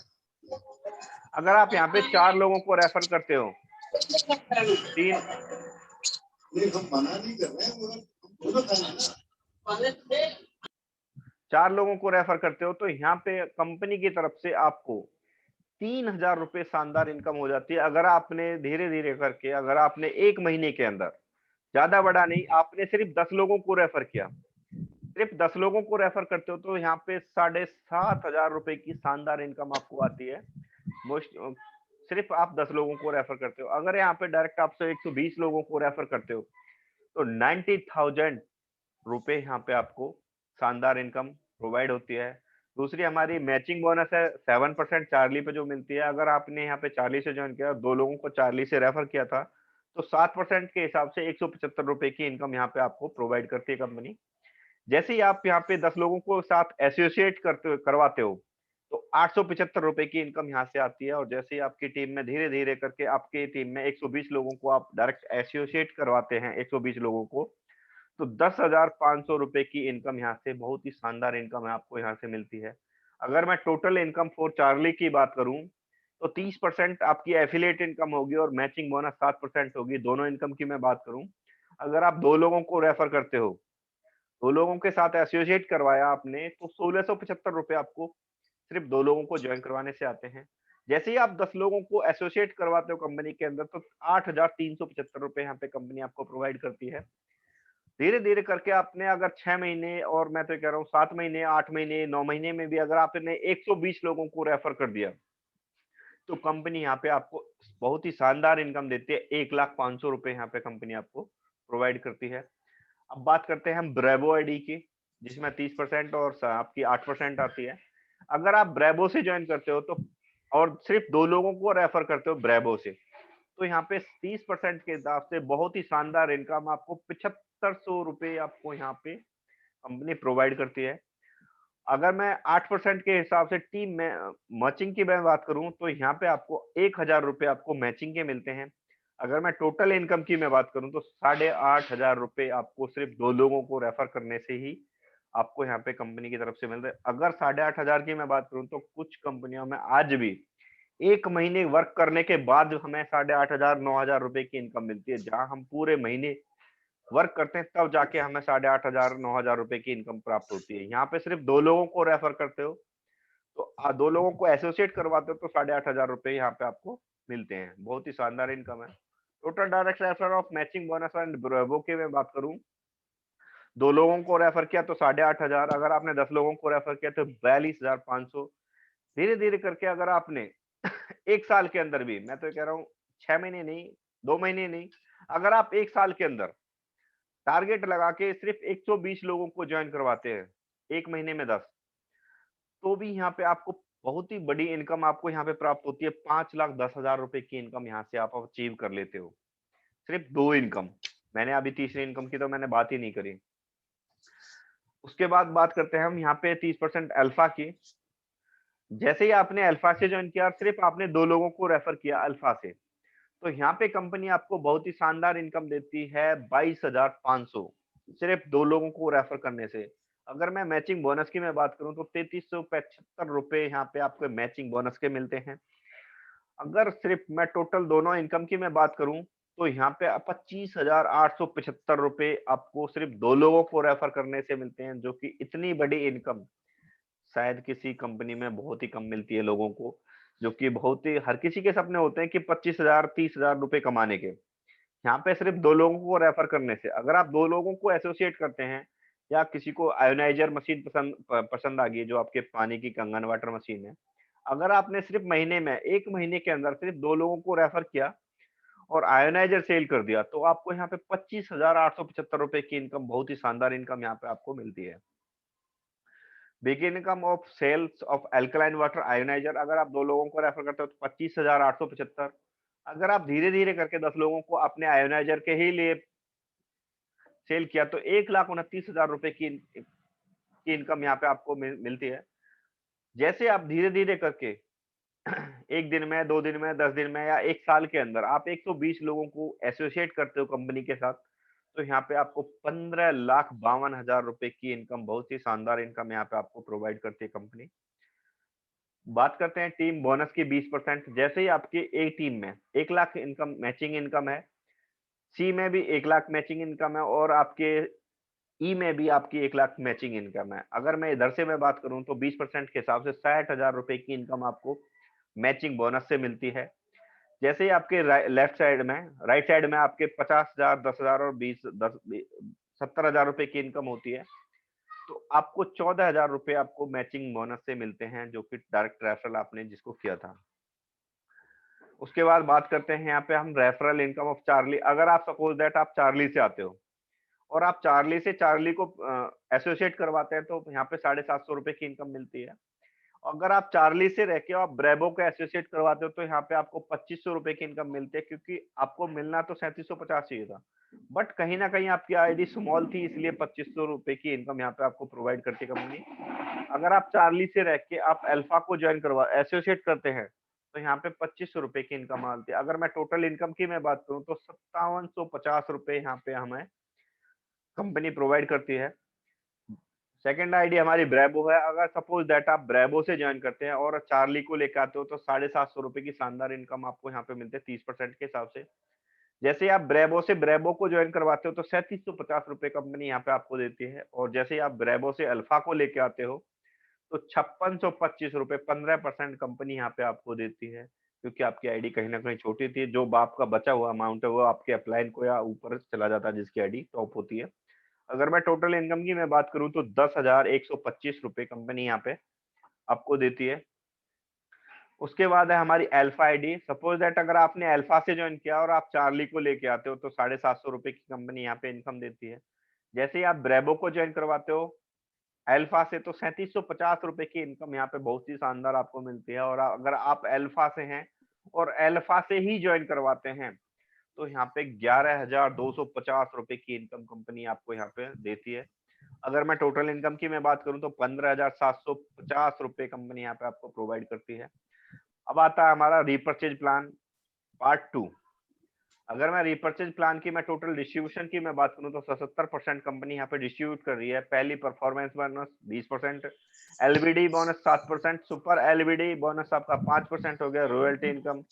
अगर आप यहाँ पे 4 लोगों को रेफर करते हो, तीन हम मना नहीं कर रहे हैं, 4 लोगों को रेफर करते हो तो यहाँ पे कंपनी की तरफ से आपको 3000 रुपए शानदार इनकम हो जाती है। अगर आपने धीरे धीरे करके, अगर आपने 1 महीने के अंदर, ज्यादा बड़ा नहीं, आपने सिर्फ 10 लोगों को रेफर किया, सिर्फ 10 लोगों को रेफर करते हो तो यहाँ पे 7500 रुपए की शानदार इनकम आपको आती है। मोस्ट सिर्फ आप 10 लोगों को रेफर करते हो। अगर यहाँ पे डायरेक्ट आपसे 120 लोगों को रेफर करते हो तो 90,000 रुपए यहाँ पे आपको शानदार इनकम प्रोवाइड होती है। दूसरी हमारी मैचिंग बोनस है 7% चार्ली पे जो मिलती है। अगर आपने यहाँ पे चार्ली से ज्वाइन किया, 2 लोगों को चार्ली से रेफर किया था, तो 7% के हिसाब से 175 रुपए की इनकम यहाँ पे आपको प्रोवाइड करती है कंपनी। जैसे ही आप यहाँ पे 10 लोगों को साथ एसोसिएट करवाते हो तो 875 रुपए की इनकम यहाँ से आती है। और जैसे ही आपकी टीम में धीरे धीरे करके आपकी टीम में 120 लोगों को आप डायरेक्ट एसोसिएट करवाते हैं, 120 लोगों को, तो 10,500 रुपए की इनकम यहाँ से, बहुत ही शानदार इनकम है, आपको यहाँ से मिलती है। अगर मैं टोटल इनकम फॉर चार्ली की बात करूं तो 30% आपकी एफिलिएट इनकम होगी और मैचिंग बोनस 7% होगी। दोनों इनकम की मैं बात करूं, अगर आप 2 लोगों को रेफर करते हो, 2 लोगों के साथ एसोसिएट करवाया आपने, तो 1675 रुपए आपको सिर्फ 2 लोगों को ज्वाइन करवाने से आते हैं। जैसे ही आप 10 लोगों को एसोसिएट करवाते हो कंपनी के अंदर तो 8,375 रुपए यहाँ पे कंपनी आपको प्रोवाइड करती है। धीरे धीरे करके आपने अगर 6 महीने, और मैं तो कह रहा हूँ 7 महीने, 8 महीने, 9 महीने में भी अगर आपने 120 लोगों को रेफर कर दिया तो कंपनी यहाँ पे आपको बहुत ही शानदार इनकम देती है। 1,05,000 रुपए यहाँ पे कंपनी आपको प्रोवाइड करती है। अब बात करते हैं हम ब्रेवो आईडी की, जिसमें 30% और आपकी 8% आती है। अगर आप ब्रेवो से ज्वाइन करते हो तो, और सिर्फ 2 लोगों को रेफर करते हो ब्रेवो से, तो यहाँ पे 30% के हिसाब से बहुत ही शानदार इनकम आपको 7500 रुपए आपको यहाँ पे कंपनी प्रोवाइड करती है। अगर मैं 8% के हिसाब से टीम में मैचिंग की मैं बात करूं तो यहाँ पे आपको 1000 रुपए आपको मैचिंग के मिलते हैं। अगर मैं टोटल इनकम की मैं बात करूं तो 8,500 रुपए आपको सिर्फ 2 लोगों को रेफर करने से ही आपको यहाँ पे कंपनी की तरफ से मिल रहे हैं। अगर 8,500 की मैं बात करूं तो कुछ कंपनियों में आज भी 1 महीने वर्क करने के बाद हमें 8,500 9,000 रुपए की इनकम मिलती है। जहां हम पूरे महीने वर्क करते हैं तब जाके हमें 8,500 9,000 रुपए की इनकम प्राप्त होती है। यहाँ पे सिर्फ 2 लोगों को रेफर करते हो तो 2 लोगों को एसोसिएट करवाते हो तो 8,500 रुपए यहाँ पे आपको मिलते हैं। बहुत ही शानदार इनकम है। Total direct refer of matching bonus and Bravo की मैं बात करूं, 2 लोगों को रेफर किया तो 8,500, अगर आपने 10 लोगों को रेफर किया तो 42,500। धीरे धीरे करके अगर आपने 1 साल के अंदर भी, मैं तो कह रहा हूँ 6 महीने नहीं, 2 महीने नहीं, अगर आप 1 साल के अंदर टारगेट लगा के सिर्फ 120 लोगों को ज्वाइन करवाते हैं, 1 महीने में 10, तो भी यहाँ पे आपको बहुत ही बड़ी इनकम आपको यहाँ पे प्राप्त होती है। 5,10,000 रुपए की इनकम यहाँ से आप अचीव कर लेते हो। सिर्फ 2 इनकम, मैंने अभी तीसरी इनकम की तो मैंने बात ही नहीं करी। उसके बाद बात करते हैं हम यहाँ पे 30% अल्फा की। जैसे ही आपने अल्फा से ज्वाइन किया, सिर्फ आपने 2 लोगों को रेफर किया अल्फा से, तो यहाँ पे कंपनी आपको बहुत ही शानदार इनकम देती है 22,500, सिर्फ 2 लोगों को रेफर करने से। अगर मैं मैचिंग बोनस की मैं बात करूं तो 3375 रुपए यहाँ पे आपको मैचिंग बोनस के मिलते हैं। अगर सिर्फ मैं टोटल दोनों इनकम की मैं बात करूं तो यहाँ पे 25,875 रुपए आपको सिर्फ 2 लोगों को रेफर करने से मिलते हैं, जो कि इतनी बड़ी इनकम शायद किसी कंपनी में बहुत ही कम मिलती है लोगों को। जो कि बहुत ही हर किसी के सपने होते हैं कि 25,000 30,000 रुपए कमाने के। यहाँ पे सिर्फ 2 लोगों को रेफर करने से, अगर आप 2 लोगों को एसोसिएट करते हैं या किसी को आयोनाइज़र मशीन पसंद आ गई, जो आपके पानी की कंगन वाटर मशीन है। अगर आपने सिर्फ महीने में 1 महीने के अंदर सिर्फ 2 लोगों को रेफर किया और आयोनाइज़र सेल कर दिया, तो आपको यहाँ पे 25,875 रुपए की इनकम, बहुत ही शानदार इनकम यहाँ पे आपको मिलती है। Big income of sales of alkaline water ioniser, अगर आप 2 लोगों को रेफर करते हो तो 25,875। अगर आप धीरे-धीरे करके 10 लोगों को अपने आयोनाइज़र के ही लिए सेल किया तो 1,29,000 रुपए की इनकम यहाँ पे आपको मिलती है। जैसे आप धीरे-धीरे करके 1 दिन में, 2 दिन में, 10 दिन में या 1 साल के अंदर आप 120 लोगों को एसोसिएट करते हो कंपनी के साथ, तो यहाँ पे आपको 15,52,000 रुपए की इनकम, बहुत ही शानदार इनकम यहाँ पे आपको प्रोवाइड करती है कंपनी। बात करते हैं टीम बोनस की 20%। जैसे ही आपकी ए टीम में 1 लाख इनकम मैचिंग इनकम है, सी में भी 1 लाख मैचिंग इनकम है और आपके ई में भी आपकी 1 लाख मैचिंग इनकम है। अगर मैं इधर से मैं बात करूँ तो 20% के हिसाब से 60,000 रुपए की इनकम आपको मैचिंग बोनस से मिलती है। जैसे ही आपके लेफ्ट साइड में, राइट साइड में आपके 50,000, 10,000 और 70,000 रुपए की इनकम होती है, तो आपको 14,000 रुपए आपको मैचिंग बोनस से मिलते हैं, जो कि डायरेक्ट रेफरल आपने जिसको किया था। उसके बाद बात करते हैं यहाँ पे हम रेफरल इनकम ऑफ चार्ली। अगर आप सपोज दैट आप चार्ली से आते हो और आप चार्ली से चार्ली को एसोसिएट करवाते हैं, तो यहाँ पे 750 रुपए की इनकम मिलती है। अगर आप चार्ली से रह के आप ब्रेबो को एसोसिएट करवाते हो, तो यहाँ पे आपको 2500 रुपए की इनकम मिलती है, क्योंकि आपको मिलना तो 3750 चाहिए था, बट कहीं ना कहीं आपकी आईडी स्मॉल थी, इसलिए 2500 रुपए की इनकम यहाँ पे आपको प्रोवाइड करती है कंपनी। अगर आप चार्ली से रह के आप अल्फा को ज्वाइन करवा एसोसिएट करते हैं, तो यहाँ पे 2500 रुपए की इनकम आती है। अगर मैं टोटल इनकम की मैं बात करूँ तो 5750 रुपए यहाँ पे हमें कंपनी प्रोवाइड करती है। सेकंड आईडी हमारी ब्रेबो है। अगर सपोज दैट आप ब्रेबो से ज्वाइन करते हैं और चार्ली को लेकर आते हो, तो 750 रुपए की शानदार इनकम आपको यहाँ पे मिलते हैं 30% के हिसाब से। जैसे ही आप ब्रेबो से ब्रेबो को ज्वाइन करवाते हो, तो 3750 रुपए कंपनी यहाँ पे आपको देती है, और जैसे ही आप ब्रेबो से अल्फा को लेके आते हो, तो 5625 रुपए 15% कंपनी यहाँ पे आपको देती है, क्योंकि आपकी आईडी कहीं ना कहीं छोटी थी। जो बाप का बचा हुआ अमाउंट है वो आपके अपलाइन को या ऊपर चला जाता है, जिसकी आईडी टॉप होती है। अगर मैं टोटल इनकम की मैं बात करूं तो 10,125 रुपए कंपनी यहाँ पे आपको देती है। उसके बाद है हमारी अल्फा आईडी। सपोज दैट अगर आपने अल्फा से ज्वाइन किया और आप चार्ली को लेके आते हो, तो 750 रुपए की कंपनी यहाँ पे इनकम देती है। जैसे ही आप ब्रेबो को ज्वाइन करवाते हो अल्फा से, तो 3750 रुपए की इनकम यहाँ पे बहुत ही शानदार आपको मिलती है। और अगर आप अल्फा से हैं और अल्फा से ही ज्वाइन करवाते हैं, तो यहाँ पे 11,250 रुपए की इनकम कंपनी आपको यहाँ पे देती है। अगर मैं टोटल इनकम की मैं बात करूं तो 15,750 रुपए कंपनी यहाँ पे आपको प्रोवाइड करती है। अब आता है हमारा रिपर्चेज प्लान पार्ट 2। अगर मैं रिपर्चेज प्लान की मैं टोटल डिस्ट्रीब्यूशन की मैं बात करूं तो 77% कंपनी यहाँ पे डिस्ट्रीब्यूट कर रही है। पहली performance bonus 20%, LBD bonus 7%, super LBD bonus आपका 5% हो गया, रॉयल्टी इनकम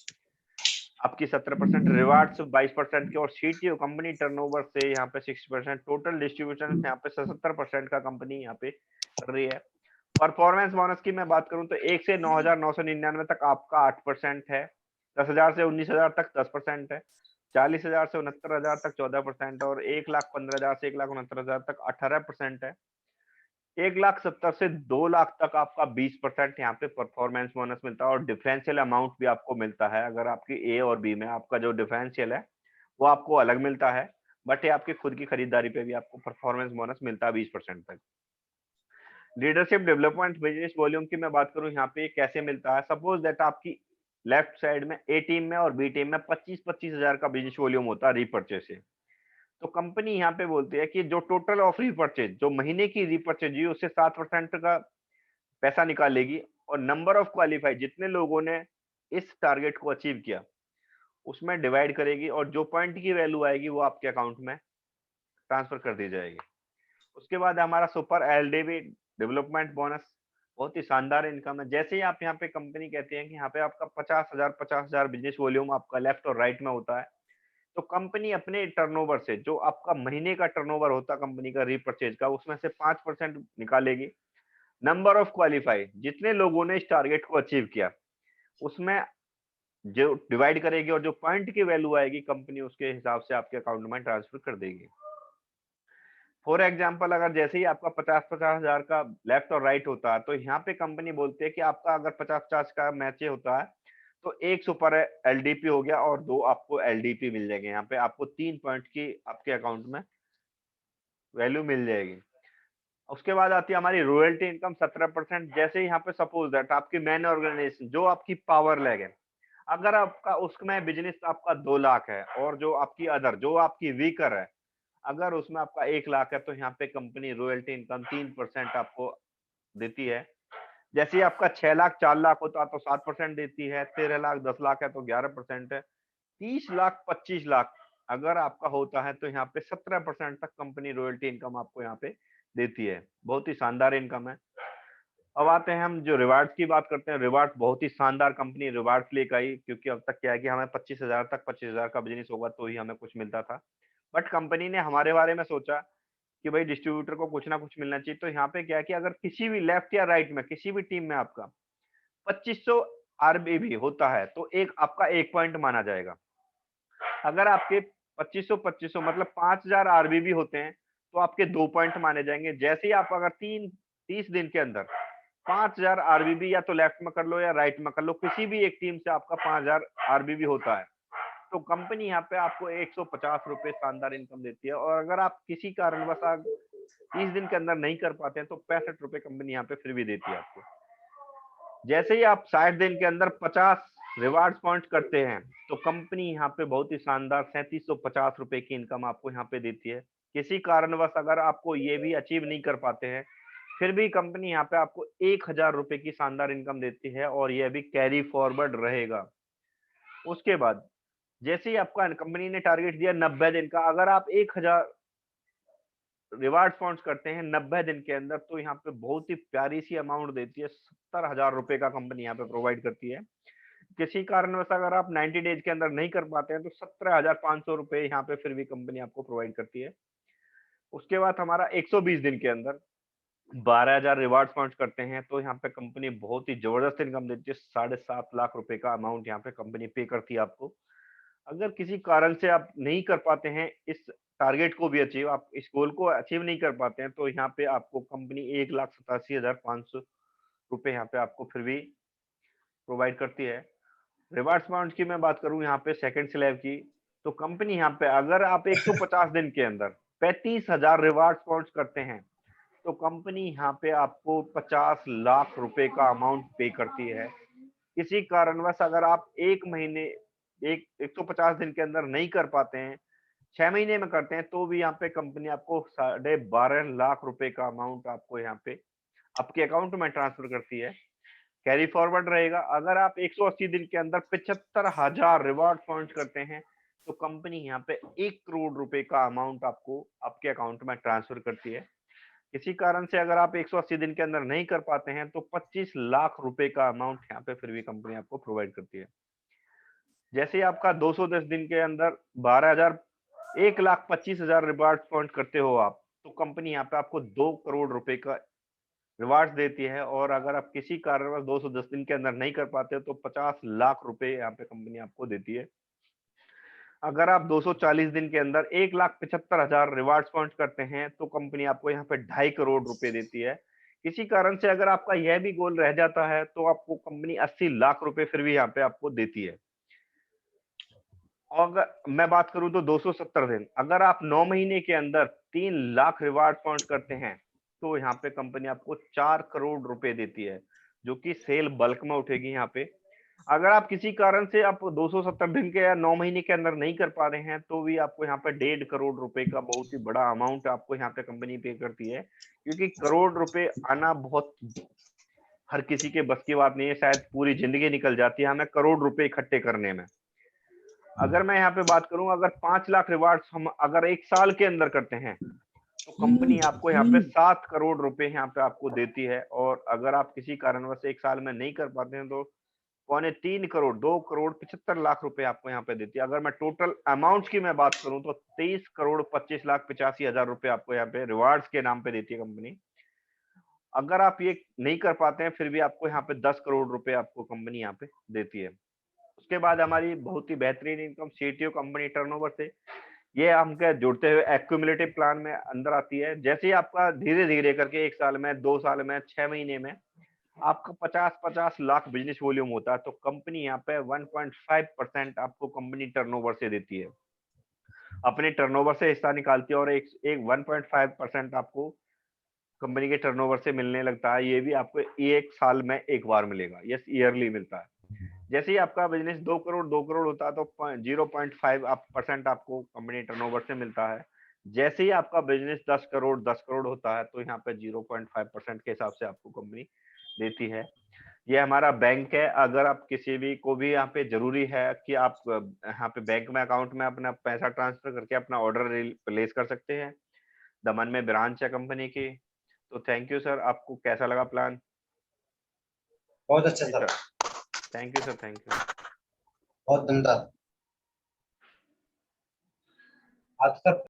आपकी 17%, रिवार्ड्स 22% की, और सीटीओ कंपनी टर्नओवर से यहाँ पे 6%। टोटल डिस्ट्रीब्यूशन यहाँ पे 77% का कंपनी यहाँ पे कर रही है। परफॉर्मेंस बोनस की मैं बात करूं तो 1 से 9,999 तक आपका 8% है, 10,000 से 19,000 तक 10% है, 40,000 से 69,000 तक 14%, और 1,15,000 से 1,69,000 तक 18% है। 1,70,000 से 2,00,000 तक आपका 20% यहाँ पे परफॉर्मेंस बोनस मिलता है, और डिफरेंशियल अमाउंट भी आपको मिलता है। अगर आपकी ए और बी में आपका जो डिफरेंशियल है वो आपको अलग मिलता है, बट ये आपकी खुद की खरीदारी पे भी आपको परफॉर्मेंस बोनस मिलता है 20% तक। लीडरशिप डेवलपमेंट बिजनेस वॉल्यूम की मैं बात करूं यहाँ पे कैसे मिलता है। सपोज दैट आपकी लेफ्ट साइड में ए टीम में और बी टीम में 25-25 हजार का बिजनेस वॉल्यूम होता है रीपर्चेज से, तो कंपनी यहाँ पे बोलती है कि जो टोटल ऑफ रीपर्चेज, जो महीने की रीपर्चेज हुई उससे 7% का पैसा निकालेगी, और नंबर ऑफ क्वालिफाई, जितने लोगों ने इस टारगेट को अचीव किया उसमें डिवाइड करेगी, और जो पॉइंट की वैल्यू आएगी वो आपके अकाउंट में ट्रांसफर कर दी जाएगी। उसके बाद हमारा सुपर एलडीबी डेवलपमेंट बोनस, बहुत ही शानदार इनकम है। जैसे ही आप यहाँ पे कंपनी कहती है कि यहाँ पे आपका 50,000 बिजनेस वॉल्यूम आपका लेफ्ट और राइट में होता है, तो कंपनी अपने टर्नओवर से, जो आपका महीने का टर्नओवर होता है कंपनी का रीपर्चेज का, उसमें से 5% निकालेगी। नंबर ऑफ क्वालिफाई, जितने लोगों ने इस टारगेट को अचीव किया उसमें जो डिवाइड करेगी और जो पॉइंट की वैल्यू आएगी कंपनी उसके हिसाब से आपके अकाउंट में ट्रांसफर कर देगी। फॉर एग्जाम्पल अगर जैसे ही आपका 50-50 हजार का लेफ्ट और राइट होता है, तो यहाँ पे कंपनी बोलती है कि आपका अगर 50-50 का मैच होता है तो एक सुपर एलडीपी हो गया और 2 आपको एलडीपी मिल जाएंगे। यहाँ पे आपको 3 पॉइंट की आपके अकाउंट में वैल्यू मिल जाएगी। उसके बाद आती है हमारी रॉयल्टी इनकम 17%। जैसे यहाँ पे सपोज दैट आपकी मैन ऑर्गेनाइजेशन जो आपकी पावर लैग है, अगर आपका उसमें बिजनेस आपका 2 लाख है और जो आपकी अदर जो आपकी वीकर है, अगर उसमें आपका 1 लाख है, तो यहाँ पे कंपनी रॉयल्टी इनकम 3% आपको देती है। जैसे ही आपका 6 लाख 4 लाख होता है तो 7% देती है, 13 लाख 10 लाख है तो 11% है, 30 लाख 25 लाख अगर आपका होता है तो यहाँ पे 17% तक कंपनी रॉयल्टी इनकम आपको यहाँ पे देती है। बहुत ही शानदार इनकम है। अब आते हैं हम जो रिवार्ड्स की बात करते हैं। रिवार्ड्स बहुत ही शानदार कंपनी रिवार्ड्स लेकर आई, क्योंकि अब तक क्या है कि हमें 25,000 तक 25,000 का बिजनेस होगा तो ही हमें कुछ मिलता था। बट कंपनी ने हमारे बारे में सोचा कि भाई डिस्ट्रीब्यूटर को कुछ ना कुछ मिलना चाहिए। तो यहाँ पे क्या है कि अगर किसी भी लेफ्ट या राइट में किसी भी टीम में आपका 2500 आरबीबी होता है तो एक आपका 1 पॉइंट माना जाएगा। अगर आपके 2500 मतलब 5000 आरबीबी होते हैं तो आपके 2 पॉइंट माने जाएंगे। जैसे ही आप अगर 30 दिन के अंदर 5000 आरबीबी या तो लेफ्ट में कर लो या राइट में कर लो, किसी भी एक टीम से आपका 5000 आरबीबी होता है तो कंपनी यहाँ पे आपको 150 रुपए शानदार इनकम देती है। और अगर आप किसी कारणवश 30 दिन के अंदर नहीं कर पाते हैं तो 65 रुपए कंपनी यहाँ पे फिर भी देती है आपको। जैसे ही आप 60 दिन के अंदर 50 रिवार्ड पॉइंट करते हैं तो कंपनी यहाँ पे बहुत ही शानदार 3750 रुपए की इनकम आपको यहाँ पे देती है। किसी कारणवश अगर आपको ये भी अचीव नहीं कर पाते हैं फिर भी कंपनी यहाँ पे आपको 1000 रुपए की शानदार इनकम देती है और यह भी कैरी फॉरवर्ड रहेगा। उसके बाद जैसे ही आपका कंपनी ने टारगेट दिया 90 दिन का, अगर आप 1000 रिवार्ड पॉइंट्स करते हैं 90 दिन के अंदर तो यहाँ पे बहुत ही प्यारी सी अमाउंट देती है। 70,000 रुपए का कंपनी यहाँ पे प्रोवाइड करती है। किसी कारणवश अगर आप 90 डेज के अंदर नहीं कर पाते हैं तो 17,500 रुपए यहाँ पे फिर भी कंपनी आपको प्रोवाइड करती है। उसके बाद हमारा 120 दिन के अंदर 12,000 रिवार्ड पॉइंट्स करते हैं तो यहाँ पे कंपनी बहुत ही जबरदस्त इनकम देती है। 7.5 लाख रुपए का अमाउंट यहाँ पे कंपनी पे करती है आपको। अगर किसी कारण से आप नहीं कर पाते हैं इस टारगेट को भी अचीव, आप इस गोल को अचीव नहीं कर पाते हैं तो यहाँ पे आपको कंपनी 1,87,500 रुपए यहाँ पे आपको फिर भी प्रोवाइड करती है। रिवार्ड्स पॉइंट की मैं बात करूं यहाँ पे सेकंड स्लैब की, तो कंपनी यहाँ पे अगर आप 150 दिन के अंदर 35,000 रिवार्ड्स पॉइंट्स करते हैं तो कंपनी यहाँ पे आपको 50 लाख रुपए का अमाउंट पे करती है। किसी कारणवश अगर आप एक महीने 150 दिन के अंदर नहीं कर पाते हैं, 6 महीने में करते हैं तो भी यहाँ पे कंपनी आपको 12.5 लाख रुपए का अमाउंट आपको यहाँ पे आपके अकाउंट में ट्रांसफर करती है। कैरी फॉरवर्ड रहेगा। अगर आप 180 दिन के अंदर 75,000 रिवार्ड पॉइंट करते हैं तो कंपनी यहाँ पे 1 करोड़ रुपए का अमाउंट आपको आपके अकाउंट में ट्रांसफर करती है। किसी कारण से अगर आप 180 दिन के अंदर नहीं कर पाते हैं तो 25 लाख रुपए का अमाउंट यहाँ पे फिर भी कंपनी आपको प्रोवाइड करती है। जैसे ही आपका 210 दिन के अंदर 12,000 1,25,000 रिवार्ड पॉइंट करते हो आप तो कंपनी यहाँ पे आपको 2 करोड़ रुपए का रिवार्ड्स देती है। और अगर आप किसी कारणवश 210 दिन के अंदर नहीं कर पाते तो 50 लाख रुपए यहाँ पे कंपनी आपको देती है। अगर आप 240 दिन के अंदर 1,75,000 रिवार्ड्स पॉइंट करते हैं तो कंपनी आपको यहाँ पे 2.5 करोड़ रुपए देती है। किसी कारण से अगर आपका यह भी गोल रह जाता है तो आपको कंपनी 80 लाख रुपए फिर भी यहाँ पे आपको देती है। और अगर मैं बात करूं तो 270 दिन, अगर आप 9 महीने के अंदर 3 लाख रिवार्ड पॉइंट करते हैं तो यहाँ पे कंपनी आपको 4 करोड़ रुपए देती है, जो कि सेल बल्क में उठेगी यहाँ पे। अगर आप किसी कारण से आप 270 दिन के या 9 महीने के अंदर नहीं कर पा रहे हैं तो भी आपको यहाँ पे 1.5 करोड़ रुपए का बहुत ही बड़ा अमाउंट आपको यहाँ पे कंपनी पे करती है। क्योंकि करोड़ रुपए आना बहुत हर किसी के बस की बात नहीं है, शायद पूरी जिंदगी निकल जाती है हमें करोड़ रुपए इकट्ठे करने में। अगर मैं यहाँ पे बात करूं, अगर 5 लाख रिवार्ड्स हम अगर 1 साल के अंदर करते हैं तो कंपनी आपको यहाँ पे 7 करोड़ रुपए यहाँ पे आपको देती है। और अगर आप किसी कारणवश 1 साल में नहीं कर पाते हैं तो 2.25 करोड़ 2 करोड़ 75 लाख रुपए आपको यहाँ पे देती है। अगर मैं टोटल अमाउंट की मैं बात करूं तो 23 करोड़ 25 लाख 85 हजार रुपए आपको यहाँ पे रिवार्ड्स के नाम पे देती है कंपनी। अगर आप ये नहीं कर पाते हैं फिर भी आपको यहाँ पे 10 करोड़ रुपए आपको कंपनी यहाँ पे देती है। उसके बाद हमारी बहुत ही बेहतरीन इनकम सीटीओ कंपनी टर्नओवर से, ये हम क्या जुड़ते हुए एक्यूमुलेटिव प्लान में अंदर आती है। जैसे ही आपका धीरे धीरे करके 1 साल में, 2 साल में, 6 महीने में आपका 50-50 लाख बिजनेस वॉल्यूम होता है, तो कंपनी यहाँ पे 1.5% आपको कंपनी टर्नओवर से देती है, अपने टर्नओवर से हिस्सा निकालती है, और एक 1.5% आपको कंपनी के टर्नओवर से मिलने लगता है। ये भी आपको 1 साल में 1 बार मिलेगा, यस ईयरली मिलता है। जैसे ही आपका बिजनेस 2 करोड़ होता है तो 0.5 परसेंट आपको कंपनी टर्नओवर से मिलता है। जैसे ही आपका बिजनेस 10 करोड़ होता है तो यहाँ पे 0.5% के हिसाब से आपको कंपनी देती है। ये हमारा बैंक है। अगर आप किसी भी को भी यहाँ पे जरूरी है कि आप यहाँ पे बैंक में अकाउंट में अपना पैसा ट्रांसफर करके अपना ऑर्डर प्लेस कर सकते हैं। दमन में ब्रांच है कंपनी की। तो थैंक यू सर, आपको कैसा लगा प्लान? बहुत अच्छा जी sir, sir, thank you sir, thank you. बहुत धन्यवाद। आज सर